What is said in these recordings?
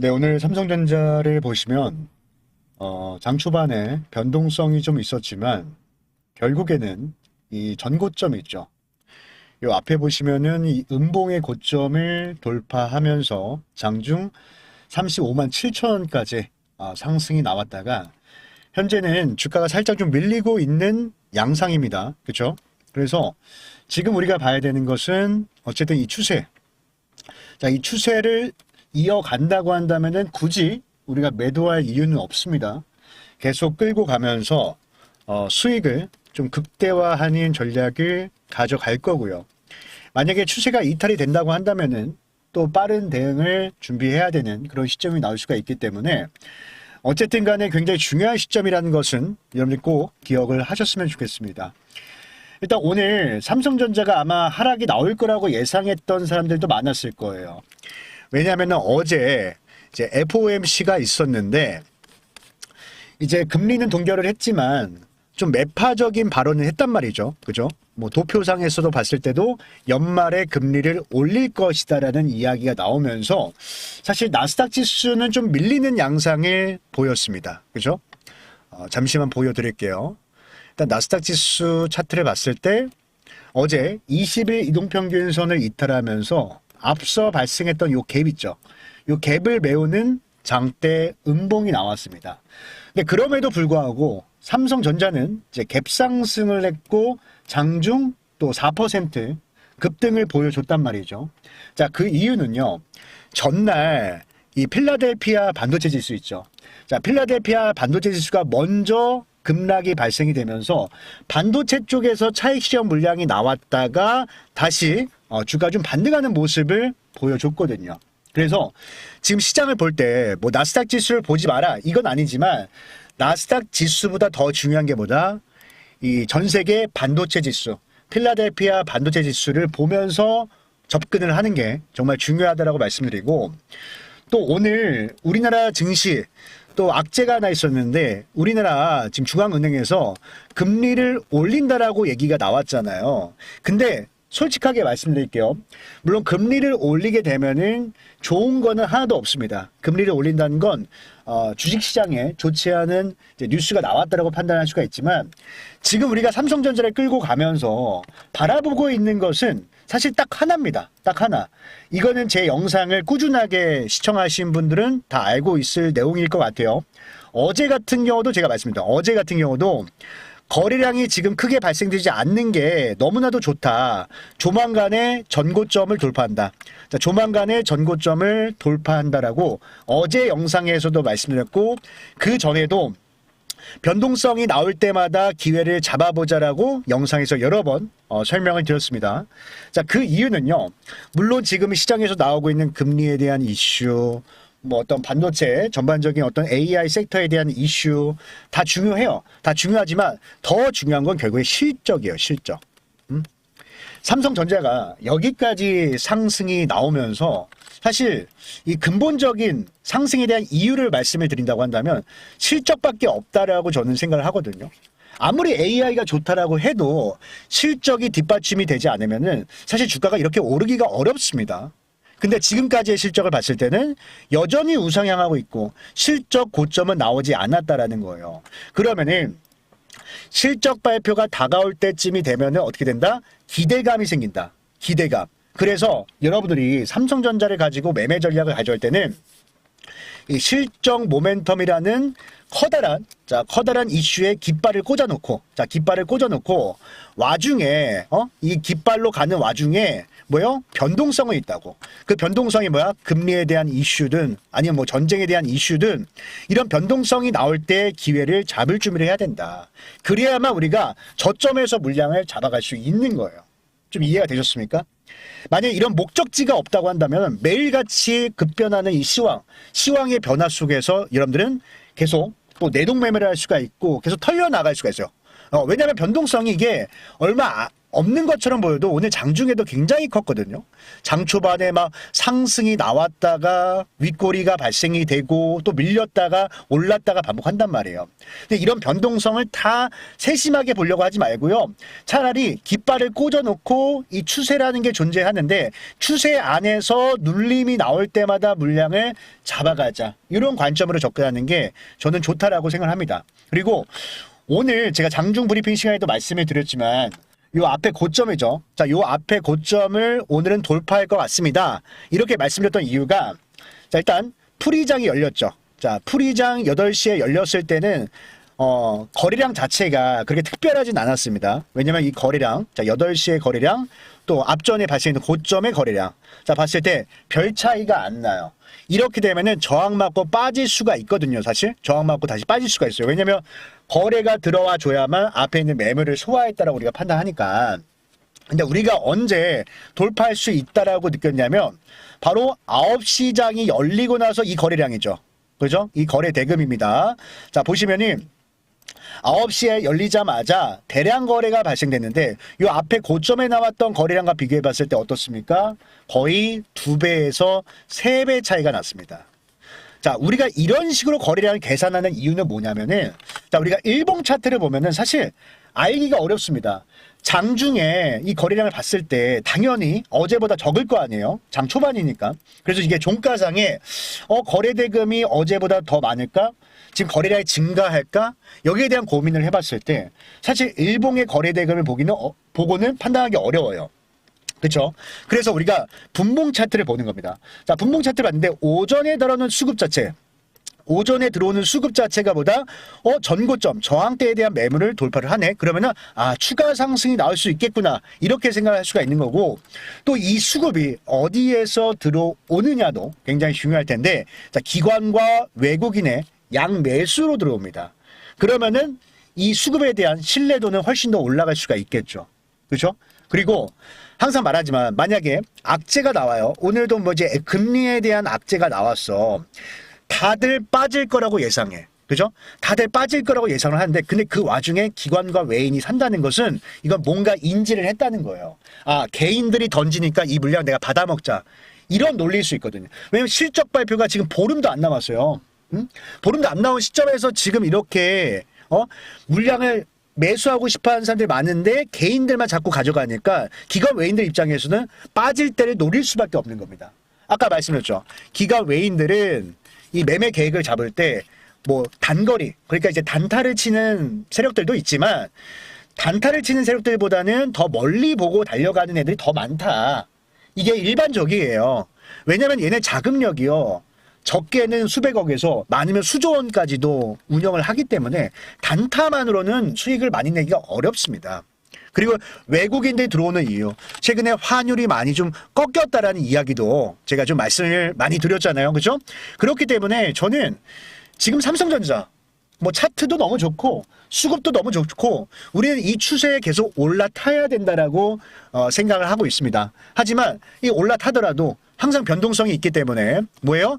네, 오늘 삼성전자를 보시면 장 초반에 변동성이 좀 있었지만 결국에는 이 전고점 있죠. 요 앞에 보시면은 이 음봉의 고점을 돌파하면서 장중 35만 7천 원까지 상승이 나왔다가 현재는 주가가 살짝 좀 밀리고 있는 양상입니다. 그렇죠? 그래서 지금 우리가 봐야 되는 것은 어쨌든 이 추세. 자, 이 추세를 이어간다고 한다면은 굳이 우리가 매도할 이유는 없습니다. 계속 끌고 가면서 수익을 좀 극대화하는 전략을 가져갈 거고요. 만약에 추세가 이탈이 된다고 한다면은 또 빠른 대응을 준비해야 되는 그런 시점이 나올 수가 있기 때문에 어쨌든 간에 굉장히 중요한 시점이라는 것은 여러분들 꼭 기억을 하셨으면 좋겠습니다. 일단 오늘 삼성전자가 아마 하락이 나올 거라고 예상했던 사람들도 많았을 거예요. 왜냐하면 어제 이제 FOMC가 있었는데 이제 금리는 동결을 했지만 좀 매파적인 발언을 했단 말이죠. 그죠? 뭐 도표상에서도 봤을 때도 연말에 금리를 올릴 것이다라는 이야기가 나오면서 사실 나스닥 지수는 좀 밀리는 양상을 보였습니다. 그죠? 잠시만 보여드릴게요. 일단 나스닥 지수 차트를 봤을 때 어제 20일 이동평균선을 이탈하면서 앞서 발생했던 요 갭 있죠. 요 갭을 메우는 장대 음봉이 나왔습니다. 근데 그럼에도 불구하고 삼성전자는 이제 갭 상승을 했고 장중 또 4% 급등을 보여줬단 말이죠. 자, 그 이유는요. 전날 이 필라델피아 반도체 지수 있죠. 자, 필라델피아 반도체 지수가 먼저 급락이 발생이 되면서 반도체 쪽에서 차익 실현 물량이 나왔다가 다시 주가 좀 반등하는 모습을 보여줬거든요. 그래서 지금 시장을 볼 때 뭐 나스닥 지수를 보지 마라 이건 아니지만 나스닥 지수보다 더 중요한 게 뭐다? 이 전 세계 반도체 지수, 필라델피아 반도체 지수를 보면서 접근을 하는 게 정말 중요하다라고 말씀드리고 또 오늘 우리나라 증시 또 악재가 하나 있었는데 우리나라 지금 중앙은행에서 금리를 올린다라고 얘기가 나왔잖아요. 근데 솔직하게 말씀드릴게요. 물론 금리를 올리게 되면은 좋은 거는 하나도 없습니다. 금리를 올린다는 건 주식시장에 좋지 않은 이제 뉴스가 나왔다라고 판단할 수가 있지만 지금 우리가 삼성전자를 끌고 가면서 바라보고 있는 것은 사실 딱 하나입니다. 딱 하나. 이거는 제 영상을 꾸준하게 시청하신 분들은 다 알고 있을 내용일 것 같아요. 어제 같은 경우도 제가 말씀드립니다. 어제 같은 경우도 거래량이 지금 크게 발생되지 않는 게 너무나도 좋다. 조만간에 전고점을 돌파한다. 자, 조만간에 전고점을 돌파한다라고 어제 영상에서도 말씀드렸고 그 전에도 변동성이 나올 때마다 기회를 잡아보자라고 영상에서 여러 번 설명을 드렸습니다. 자, 그 이유는요. 물론 지금 시장에서 나오고 있는 금리에 대한 이슈, 뭐 어떤 반도체 전반적인 어떤 AI 섹터에 대한 이슈 다 중요해요. 다 중요하지만 더 중요한 건 결국에 실적이에요. 실적. 삼성전자가 여기까지 상승이 나오면서 사실 이 근본적인 상승에 대한 이유를 말씀을 드린다고 한다면 실적밖에 없다라고 저는 생각을 하거든요. 아무리 AI가 좋다라고 해도 실적이 뒷받침이 되지 않으면은 사실 주가가 이렇게 오르기가 어렵습니다. 근데 지금까지의 실적을 봤을 때는 여전히 우상향하고 있고 실적 고점은 나오지 않았다라는 거예요. 그러면은 실적 발표가 다가올 때쯤이 되면은 어떻게 된다? 기대감이 생긴다. 기대감. 그래서 여러분들이 삼성전자를 가지고 매매 전략을 가져올 때는 이 실적 모멘텀이라는 커다란 이슈에 깃발을 꽂아놓고 와중에 이 깃발로 가는 와중에 뭐요? 변동성이 있다고. 그 변동성이 뭐야? 금리에 대한 이슈든 아니면 뭐 전쟁에 대한 이슈든 이런 변동성이 나올 때 기회를 잡을 준비를 해야 된다. 그래야만 우리가 저점에서 물량을 잡아갈 수 있는 거예요. 좀 이해가 되셨습니까? 만약에 이런 목적지가 없다고 한다면 매일같이 급변하는 이 시황의 변화 속에서 여러분들은 계속 또 내동 매매를 할 수가 있고 계속 털려나갈 수가 있어요. 왜냐하면 변동성이 이게 얼마 없는 것처럼 보여도 오늘 장중에도 굉장히 컸거든요. 장 초반에 막 상승이 나왔다가 윗꼬리가 발생이 되고 또 밀렸다가 올랐다가 반복한단 말이에요. 근데 이런 변동성을 다 세심하게 보려고 하지 말고요. 차라리 깃발을 꽂아놓고 이 추세라는 게 존재하는데 추세 안에서 눌림이 나올 때마다 물량을 잡아가자. 이런 관점으로 접근하는 게 저는 좋다라고 생각합니다. 그리고 오늘 제가 장중 브리핑 시간에도 말씀을 드렸지만 요 앞에 고점이죠. 자, 요 앞에 고점을 오늘은 돌파할 것 같습니다. 이렇게 말씀드렸던 이유가 자, 일단 풀이장이 열렸죠. 자, 풀이장 8시에 열렸을 때는 거래량 자체가 그렇게 특별하진 않았습니다. 왜냐면 이 거래량, 자, 8시의 거래량 또 앞전에 발생했는 고점의 거래량. 자, 봤을 때 별 차이가 안 나요. 이렇게 되면은 저항 맞고 빠질 수가 있거든요. 사실 저항 맞고 다시 빠질 수가 있어요. 왜냐면 거래가 들어와 줘야만 앞에 있는 매물을 소화했다라고 우리가 판단하니까. 근데 우리가 언제 돌파할 수 있다라고 느꼈냐면 바로 9시 장이 열리고 나서 이 거래량이죠. 그죠? 이 거래 대금입니다. 자, 보시면은 9시에 열리자마자 대량 거래가 발생됐는데 이 앞에 고점에 나왔던 거래량과 비교해 봤을 때 어떻습니까? 거의 2배에서 3배 차이가 났습니다. 자, 우리가 이런 식으로 거래량을 계산하는 이유는 뭐냐면은 자, 우리가 일봉 차트를 보면은 사실 알기가 어렵습니다. 장중에 이 거래량을 봤을 때 당연히 어제보다 적을 거 아니에요. 장 초반이니까. 그래서 이게 종가상에 거래 대금이 어제보다 더 많을까? 지금 거래량이 증가할까? 여기에 대한 고민을 해봤을 때 사실 일봉의 거래 대금을 보고는 판단하기 어려워요. 그렇죠? 그래서 우리가 분봉 차트를 보는 겁니다. 자, 분봉 차트를 봤는데 오전에 들어오는 수급 자체, 오전에 들어오는 수급 자체가 보다 전고점, 저항대에 대한 매물을 돌파를 하네. 그러면은 추가 상승이 나올 수 있겠구나. 이렇게 생각할 수가 있는 거고 또 이 수급이 어디에서 들어오느냐도 굉장히 중요할 텐데 자, 기관과 외국인의 양매수로 들어옵니다. 그러면은 이 수급에 대한 신뢰도는 훨씬 더 올라갈 수가 있겠죠. 그렇죠? 그리고 항상 말하지만 만약에 악재가 나와요. 오늘도 뭐 이제 금리에 대한 악재가 나왔어. 다들 빠질 거라고 예상해. 그죠? 다들 빠질 거라고 예상을 하는데 근데 그 와중에 기관과 외인이 산다는 것은 이건 뭔가 인지를 했다는 거예요. 개인들이 던지니까 이 물량 내가 받아먹자. 이런 논리일 수 있거든요. 왜냐면 실적 발표가 지금 보름도 안 남았어요. 보름도 안 나온 시점에서 지금 이렇게 물량을 매수하고 싶어하는 사람들이 많은데 개인들만 자꾸 가져가니까 기관 외인들 입장에서는 빠질 때를 노릴 수밖에 없는 겁니다. 아까 말씀드렸죠. 기관 외인들은 이 매매 계획을 잡을 때 뭐 단거리 그러니까 이제 단타를 치는 세력들도 있지만 단타를 치는 세력들보다는 더 멀리 보고 달려가는 애들이 더 많다. 이게 일반적이에요. 왜냐면 얘네 자금력이요. 적게는 수백억에서 많으면 수조 원까지도 운영을 하기 때문에 단타만으로는 수익을 많이 내기가 어렵습니다. 그리고 외국인들이 들어오는 이유, 최근에 환율이 많이 좀 꺾였다라는 이야기도 제가 좀 말씀을 많이 드렸잖아요. 그죠? 그렇기 때문에 저는 지금 삼성전자 뭐 차트도 너무 좋고 수급도 너무 좋고 우리는 이 추세에 계속 올라타야 된다라고 생각을 하고 있습니다. 하지만 이 올라타더라도 항상 변동성이 있기 때문에 뭐예요?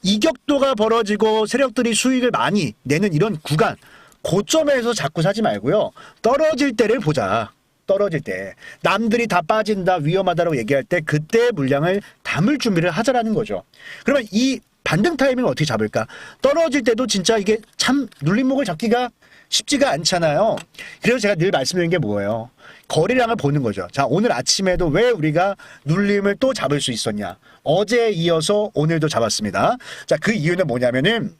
이격도가 벌어지고 세력들이 수익을 많이 내는 이런 구간 고점에서 자꾸 사지 말고요. 떨어질 때를 보자. 떨어질 때 남들이 다 빠진다 위험하다라고 얘기할 때 그때 물량을 담을 준비를 하자라는 거죠. 그러면 이 반등 타이밍을 어떻게 잡을까? 떨어질 때도 진짜 이게 참 눌림목을 잡기가 쉽지가 않잖아요. 그래서 제가 늘 말씀드리는 게 뭐예요? 거래량을 보는 거죠. 자, 오늘 아침에도 왜 우리가 눌림을 또 잡을 수 있었냐? 어제에 이어서 오늘도 잡았습니다. 자, 그 이유는 뭐냐면은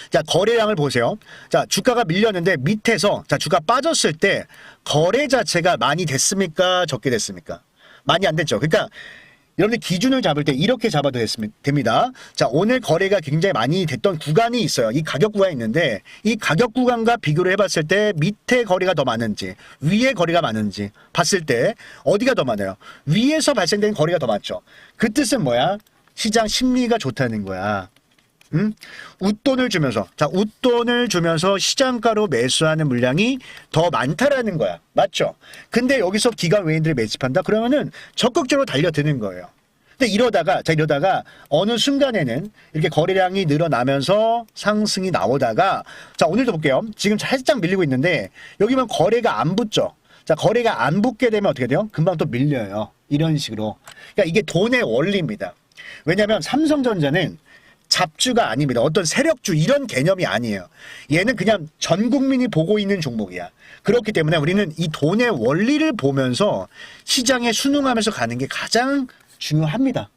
자, 거래량을 보세요. 자, 주가가 밀렸는데 밑에서 자, 주가 빠졌을 때 거래 자체가 많이 됐습니까? 적게 됐습니까? 많이 안 됐죠. 그러니까 여러분들 기준을 잡을 때 이렇게 잡아도 됩니다. 자, 오늘 거래가 굉장히 많이 됐던 구간이 있어요. 이 가격 구간이 있는데 이 가격 구간과 비교를 해봤을 때 밑에 거래가 더 많은지 위에 거래가 많은지 봤을 때 어디가 더 많아요? 위에서 발생된 거래가 더 많죠. 그 뜻은 뭐야? 시장 심리가 좋다는 거야. 웃돈을 주면서 자, 웃돈을 주면서 시장가로 매수하는 물량이 더 많다라는 거야. 맞죠? 근데 여기서 기관 외인들이 매집한다? 그러면은 적극적으로 달려드는 거예요. 근데 이러다가 어느 순간에는 이렇게 거래량이 늘어나면서 상승이 나오다가 자, 오늘도 볼게요. 지금 살짝 밀리고 있는데 여기만 거래가 안 붙죠. 자, 거래가 안 붙게 되면 어떻게 돼요? 금방 또 밀려요. 이런 식으로. 그러니까 이게 돈의 원리입니다. 왜냐하면 삼성전자는 잡주가 아닙니다. 어떤 세력주 이런 개념이 아니에요. 얘는 그냥 전 국민이 보고 있는 종목이야. 그렇기 때문에 우리는 이 돈의 원리를 보면서 시장에 순응하면서 가는 게 가장 중요합니다.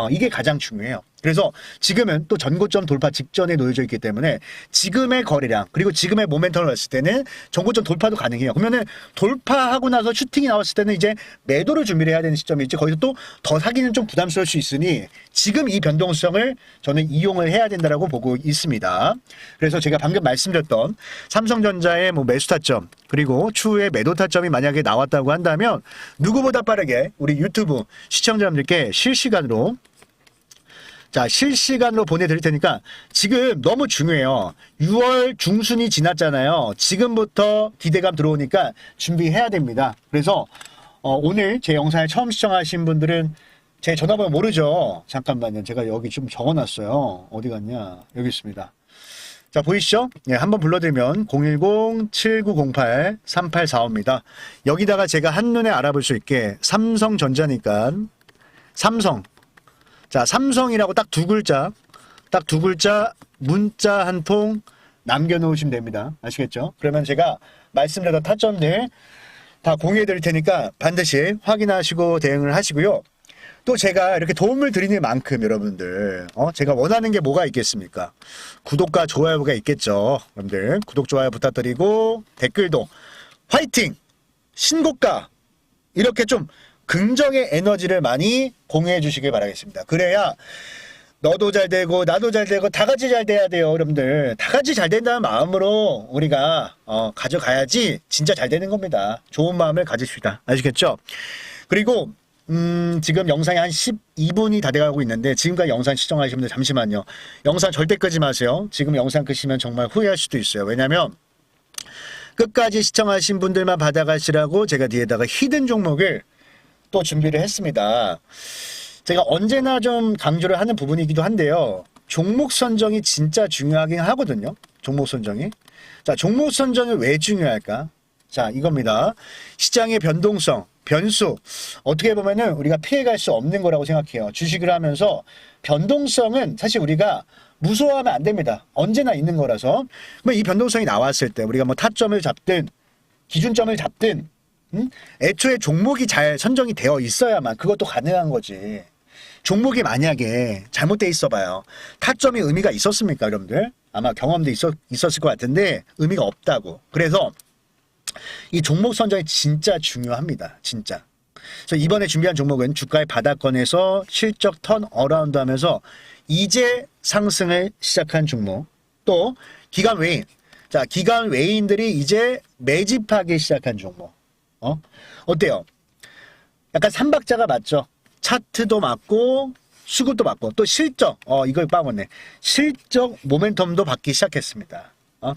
이게 가장 중요해요. 그래서 지금은 또 전고점 돌파 직전에 놓여져 있기 때문에 지금의 거래량 그리고 지금의 모멘텀을 봤을 때는 전고점 돌파도 가능해요. 그러면은 돌파하고 나서 슈팅이 나왔을 때는 이제 매도를 준비를 해야 되는 시점이 있지. 거기서 또 더 사기는 좀 부담스러울 수 있으니 지금 이 변동성을 저는 이용을 해야 된다라고 보고 있습니다. 그래서 제가 방금 말씀드렸던 삼성전자의 뭐 매수 타점 그리고 추후에 매도 타점이 만약에 나왔다고 한다면 누구보다 빠르게 우리 유튜브 시청자분들께 실시간으로 보내드릴 테니까 지금 너무 중요해요. 6월 중순이 지났잖아요. 지금부터 기대감 들어오니까 준비해야 됩니다. 그래서 오늘 제 영상을 처음 시청하신 분들은 제 전화번호 모르죠? 잠깐만요. 제가 여기 좀 적어놨어요. 어디 갔냐? 여기 있습니다. 자, 보이시죠? 네, 한번 불러드리면 010-7908-3845입니다. 여기다가 제가 한눈에 알아볼 수 있게 삼성전자니까 삼성. 자, 삼성이라고 딱 두 글자 문자 한 통 남겨놓으시면 됩니다. 아시겠죠? 그러면 제가 말씀드렸던 타점들 다 공유해 드릴 테니까 반드시 확인하시고 대응을 하시고요. 또 제가 이렇게 도움을 드리는 만큼 여러분들 제가 원하는 게 뭐가 있겠습니까? 구독과 좋아요가 있겠죠. 여러분들 구독 좋아요 부탁드리고 댓글도 화이팅! 신고가! 이렇게 좀 긍정의 에너지를 많이 공유해 주시길 바라겠습니다. 그래야 너도 잘 되고 나도 잘 되고 다 같이 잘 돼야 돼요. 여러분들 다 같이 잘 된다는 마음으로 우리가 가져가야지 진짜 잘 되는 겁니다. 좋은 마음을 가지십시다. 아시겠죠? 그리고 지금 영상이 한 12분이 다 돼가고 있는데 지금까지 영상 시청하시는 분들 잠시만요. 영상 절대 끄지 마세요. 지금 영상 끄시면 정말 후회할 수도 있어요. 왜냐면 끝까지 시청하신 분들만 받아가시라고 제가 뒤에다가 히든 종목을 또 준비를 했습니다. 제가 언제나 좀 강조를 하는 부분이기도 한데요. 종목 선정이 진짜 중요하긴 하거든요. 종목 선정이. 자, 종목 선정이 왜 중요할까? 자, 이겁니다. 시장의 변동성, 변수. 어떻게 보면은 우리가 피해갈 수 없는 거라고 생각해요. 주식을 하면서 변동성은 사실 우리가 무서워하면 안 됩니다. 언제나 있는 거라서. 그러면 이 변동성이 나왔을 때 우리가 뭐 타점을 잡든 기준점을 잡든 애초에 종목이 잘 선정이 되어 있어야만 그것도 가능한 거지. 종목이 만약에 잘못돼 있어 봐요. 타점이 의미가 있었습니까, 여러분들? 아마 경험도 있었을 것 같은데 의미가 없다고. 그래서 이 종목 선정이 진짜 중요합니다. 진짜. 그래서 이번에 준비한 종목은 주가의 바닥권에서 실적 턴 어라운드 하면서 이제 상승을 시작한 종목. 또 기관 외인. 자, 기관 외인들이 이제 매집하기 시작한 종목. 어때요? 약간 삼박자가 맞죠? 차트도 맞고 수급도 맞고 또 실적 이걸 빠먹네. 실적 모멘텀도 받기 시작했습니다.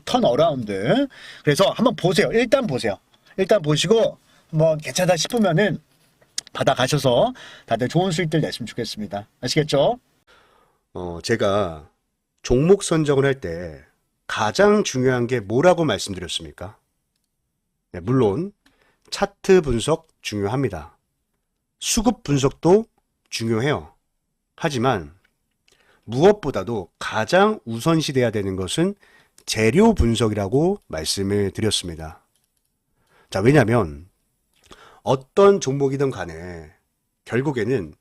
턴 어라운드. 그래서 한번 보세요. 일단 보세요. 일단 보시고 뭐 괜찮다 싶으면은 받아가셔서 다들 좋은 수익들 냈으면 좋겠습니다. 아시겠죠? 제가 종목 선정을 할 때 가장 중요한 게 뭐라고 말씀드렸습니까? 네, 물론 차트 분석 중요합니다. 수급 분석도 중요해요. 하지만 무엇보다도 가장 우선시돼야 되는 것은 재료 분석이라고 말씀을 드렸습니다. 자, 왜냐하면 어떤 종목이든 간에 결국에는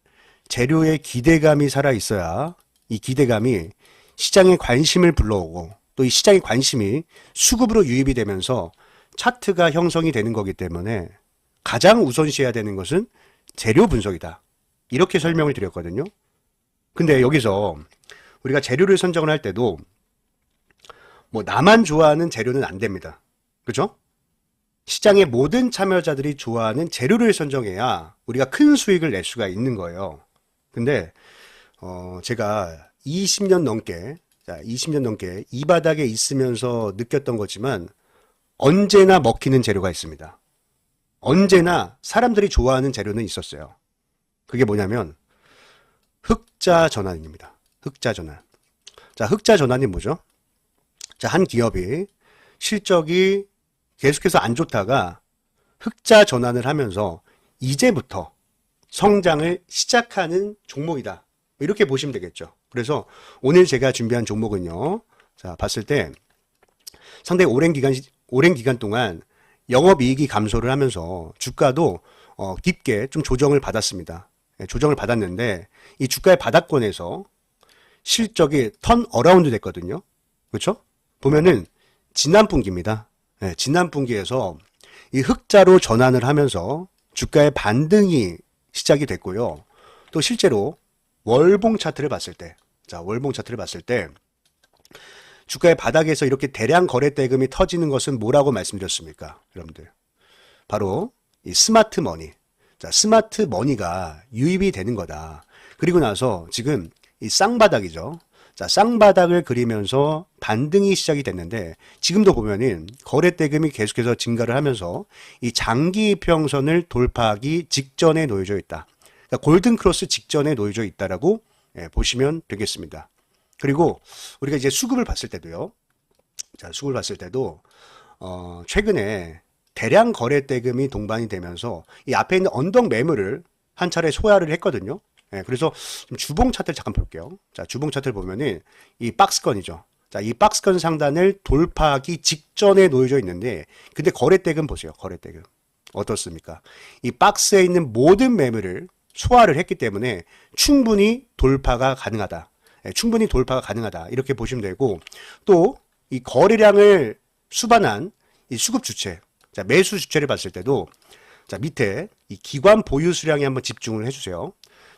재료의 기대감이 살아있어야 이 기대감이 시장의 관심을 불러오고 또 이 시장의 관심이 수급으로 유입이 되면서 차트가 형성이 되는 거기 때문에 가장 우선시해야 되는 것은 재료 분석이다. 이렇게 설명을 드렸거든요. 근데 여기서 우리가 재료를 선정을 할 때도 뭐 나만 좋아하는 재료는 안 됩니다. 그죠? 시장의 모든 참여자들이 좋아하는 재료를 선정해야 우리가 큰 수익을 낼 수가 있는 거예요. 근데 제가 20년 넘게 이 바닥에 있으면서 느꼈던 거지만 언제나 먹히는 재료가 있습니다. 언제나 사람들이 좋아하는 재료는 있었어요. 그게 뭐냐면 흑자 전환입니다. 흑자 전환. 자, 흑자 전환이 뭐죠? 자, 한 기업이 실적이 계속해서 안 좋다가 흑자 전환을 하면서 이제부터 성장을 시작하는 종목이다. 이렇게 보시면 되겠죠. 그래서 오늘 제가 준비한 종목은요. 자, 봤을 때 상당히 오랜 기간 동안 영업이익이 감소를 하면서 주가도 깊게 좀 조정을 받았습니다. 예, 조정을 받았는데 이 주가의 바닥권에서 실적이 턴 어라운드 됐거든요. 그렇죠? 보면은 지난 분기입니다. 예, 지난 분기에서 이 흑자로 전환을 하면서 주가의 반등이 시작이 됐고요. 또 실제로 월봉 차트를 봤을 때, 자, 월봉 차트를 봤을 때 주가의 바닥에서 이렇게 대량 거래 대금이 터지는 것은 뭐라고 말씀드렸습니까? 여러분들. 바로 이 스마트 머니. 자, 스마트 머니가 유입이 되는 거다. 그리고 나서 지금 이 쌍바닥이죠. 자, 쌍바닥을 그리면서 반등이 시작이 됐는데 지금도 보면은 거래 대금이 계속해서 증가를 하면서 이 장기 이평선을 돌파하기 직전에 놓여져 있다. 그러니까 골든 크로스 직전에 놓여져 있다라고 보시면 되겠습니다. 그리고 우리가 이제 수급을 봤을 때도요. 자, 수급을 봤을 때도 최근에 대량 거래 대금이 동반이 되면서 이 앞에 있는 언덕 매물을 한 차례 소화를 했거든요. 그래서 좀 주봉 차트를 잠깐 볼게요. 자, 주봉 차트를 보면은 이 박스권이죠. 자, 이 박스권 상단을 돌파하기 직전에 놓여져 있는데, 근데 거래 대금 보세요. 거래 대금. 어떻습니까? 이 박스에 있는 모든 매물을 소화를 했기 때문에 충분히 돌파가 가능하다. 충분히 돌파가 가능하다. 이렇게 보시면 되고, 또 이 거래량을 수반한 이 수급 주체, 자, 매수 주체를 봤을 때도, 자, 밑에 이 기관 보유 수량에 한번 집중을 해주세요.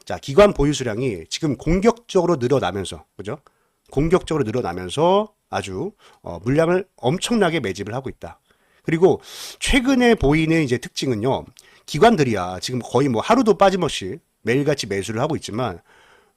자, 기관 보유 수량이 지금 공격적으로 늘어나면서, 그죠? 공격적으로 늘어나면서 아주 물량을 엄청나게 매집을 하고 있다. 그리고 최근에 보이는 이제 특징은요, 기관들이야 지금 거의 뭐 하루도 빠짐없이 매일같이 매수를 하고 있지만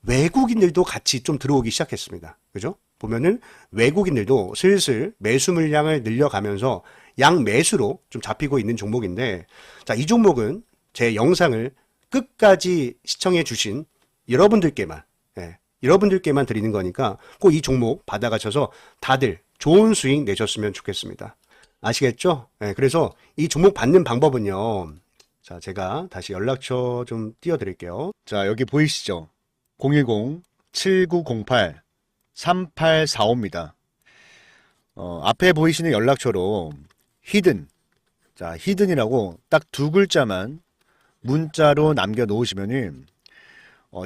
외국인들도 같이 좀 들어오기 시작했습니다. 그죠? 보면은 외국인들도 슬슬 매수 물량을 늘려가면서 양매수로 좀 잡히고 있는 종목인데, 자, 이 종목은 제 영상을 끝까지 시청해 주신 여러분들께만, 여러분들께만 드리는 거니까 꼭 이 종목 받아가셔서 다들 좋은 수익 내셨으면 좋겠습니다. 아시겠죠? 그래서 이 종목 받는 방법은요. 자, 제가 다시 연락처 좀 띄워드릴게요. 자, 여기 보이시죠? 010-7908-3845입니다. 앞에 보이시는 연락처로 히든, 자, 히든이라고 딱 두 글자만 문자로 남겨 놓으시면은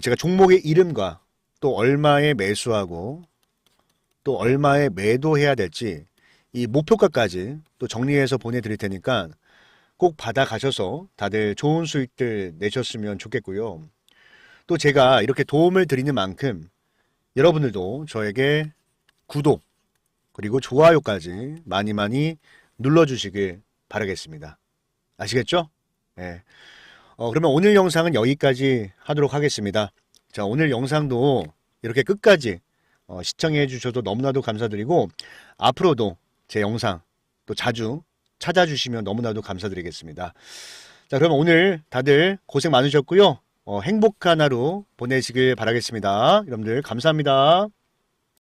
제가 종목의 이름과 또 얼마에 매수하고 또 얼마에 매도해야 될지 이 목표가까지 또 정리해서 보내드릴 테니까 꼭 받아가셔서 다들 좋은 수익들 내셨으면 좋겠고요. 또 제가 이렇게 도움을 드리는 만큼 여러분들도 저에게 구독 그리고 좋아요까지 많이 많이 눌러주시길 바라겠습니다. 아시겠죠? 네. 그러면 오늘 영상은 여기까지 하도록 하겠습니다. 자, 오늘 영상도 이렇게 끝까지 시청해 주셔서 너무나도 감사드리고 앞으로도 제 영상 또 자주 찾아주시면 너무나도 감사드리겠습니다. 자, 그러면 오늘 다들 고생 많으셨고요. 행복한 하루 보내시길 바라겠습니다. 여러분들 감사합니다.